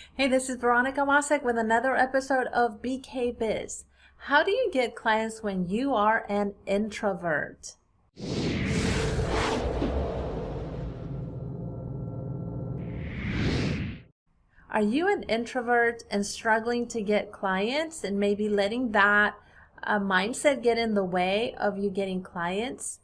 Hey, this is Veronica Wasek with another episode of BK Biz. How do you get clients when you are an introvert? Are you an introvert and struggling to get clients and maybe letting that mindset get in the way of you getting clients?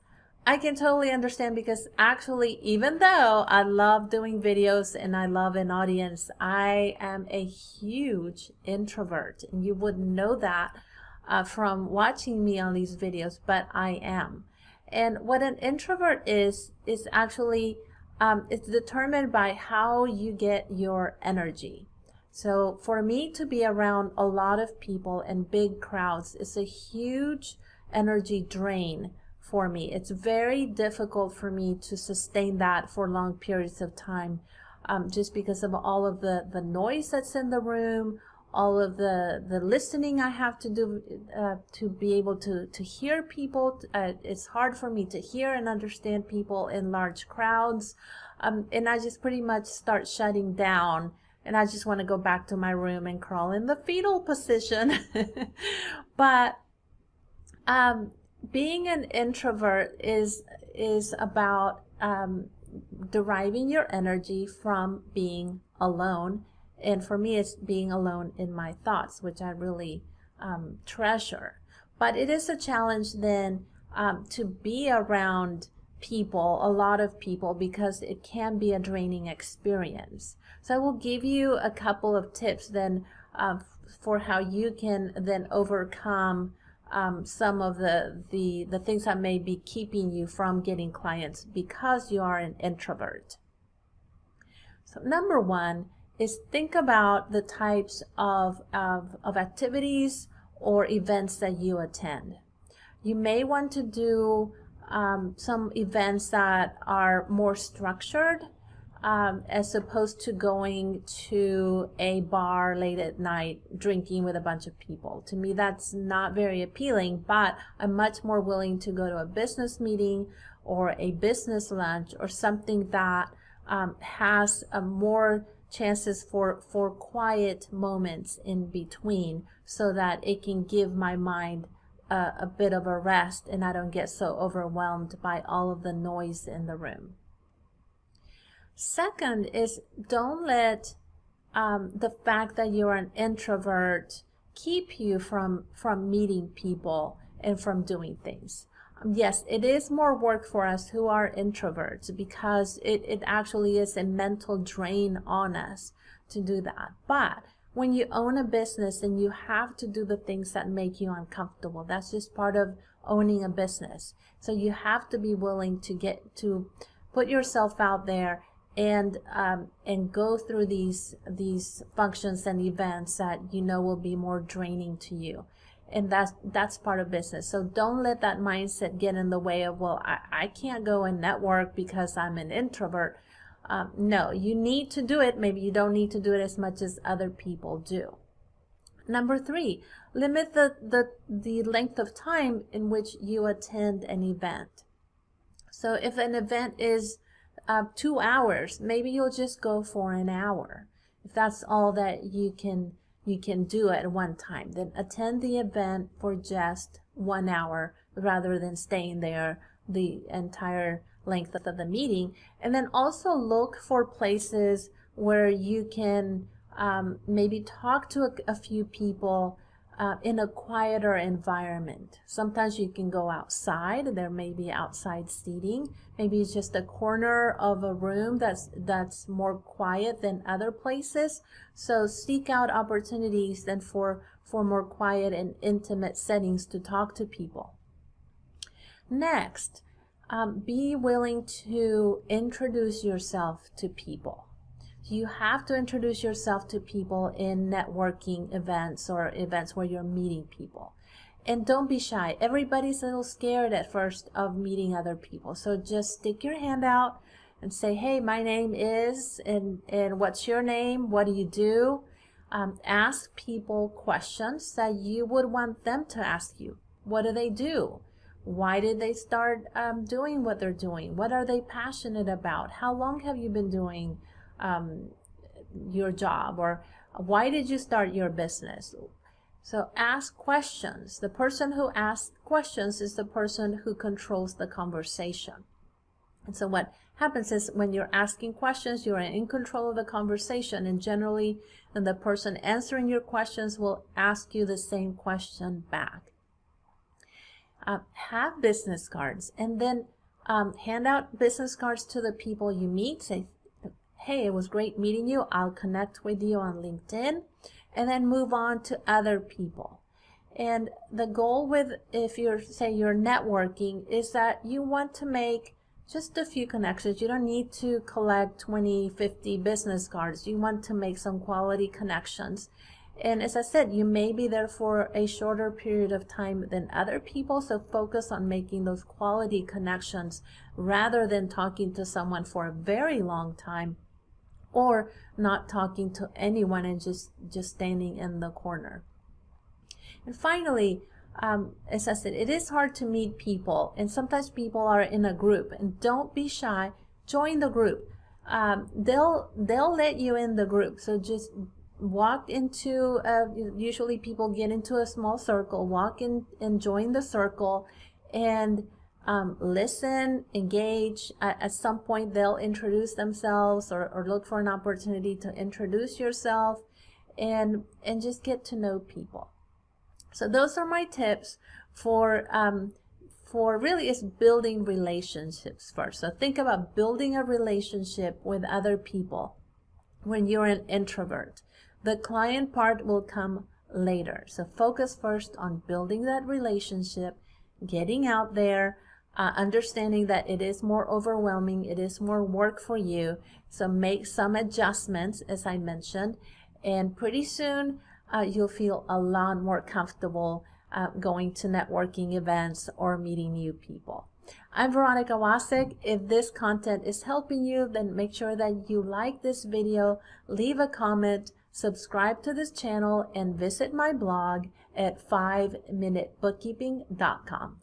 I can totally understand because actually, even though I love doing videos and I love an audience, I am a huge introvert. And you wouldn't know that from watching me on these videos, but I am. And what an introvert is actually it's determined by how you get your energy. So for me to be around a lot of people and big crowds is a huge energy drain for me. It's very difficult for me to sustain that for long periods of time, just because of all of the noise that's in the room, all of the listening I have to do to be able to hear people. It's hard for me to hear and understand people in large crowds, and I just pretty much start shutting down, and I just want to go back to my room and crawl in the fetal position. But being an introvert is about deriving your energy from being alone. And for me, it's being alone in my thoughts, which I really treasure. But it is a challenge then to be around people, a lot of people, because it can be a draining experience. So I will give you a couple of tips then for how you can then overcome some of the things that may be keeping you from getting clients because you are an introvert. So number one is think about the types of activities or events that you attend. You may want to do some events that are more structured, as opposed to going to a bar late at night drinking with a bunch of people. To me, that's not very appealing, but I'm much more willing to go to a business meeting or a business lunch or something that has more chances for quiet moments in between, so that it can give my mind a bit of a rest and I don't get so overwhelmed by all of the noise in the room. Second is, don't let the fact that you're an introvert keep you from meeting people and from doing things. Yes, it is more work for us who are introverts because it actually is a mental drain on us to do that. But when you own a business and you have to do the things that make you uncomfortable, that's just part of owning a business. So you have to be willing to put yourself out there and go through these functions and events that you know will be more draining to you. And that's part of business. So don't let that mindset get in the way of, well, I can't go and network because I'm an introvert. No, you need to do it. Maybe you don't need to do it as much as other people do. Number three, limit the length of time in which you attend an event. So if an event is 2 hours, maybe you'll just go for an hour. If that's all that you can do at one time, then attend the event for just 1 hour rather than staying there the entire length of the meeting. And then also look for places where you can maybe talk to a few people in a quieter environment. Sometimes you can go outside. There may be outside seating. Maybe it's just a corner of a room that's more quiet than other places. So seek out opportunities then for more quiet and intimate settings to talk to people. Next, be willing to introduce yourself to people. You have to introduce yourself to people in networking events or events where you're meeting people. And don't be shy. Everybody's a little scared at first of meeting other people. So just stick your hand out and say, hey, my name is, and what's your name? What do you do? Ask people questions that you would want them to ask you. What do they do? Why did they start doing what they're doing? What are they passionate about? How long have you been doing your job, or why did you start your business? So ask questions. The person who asks questions is the person who controls the conversation. And so what happens is when you're asking questions, you're in control of the conversation, and generally the person answering your questions will ask you the same question back. Have business cards, and then hand out business cards to the people you meet. Say, hey, it was great meeting you. I'll connect with you on LinkedIn, and then move on to other people. And the goal with, if you're networking, is that you want to make just a few connections. You don't need to collect 20, 50 business cards. You want to make some quality connections. And as I said, you may be there for a shorter period of time than other people, so focus on making those quality connections rather than talking to someone for a very long time or not talking to anyone and just standing in the corner. And finally, as I said, it is hard to meet people, and sometimes people are in a group, and don't be shy. Join the group. They'll let you in the group, so just walk into, usually people get into a small circle, walk in and join the circle, and listen, engage. At some point they'll introduce themselves, or look for an opportunity to introduce yourself, and just get to know people. So those are my tips for really is building relationships first. So think about building a relationship with other people when you're an introvert. The client part will come later. So focus first on building that relationship, getting out there, understanding that it is more overwhelming, it is more work for you. So make some adjustments, as I mentioned, and pretty soon you'll feel a lot more comfortable going to networking events or meeting new people. I'm Veronica Wasek. If this content is helping you, then make sure that you like this video, leave a comment, subscribe to this channel, and visit my blog at 5minutebookkeeping.com.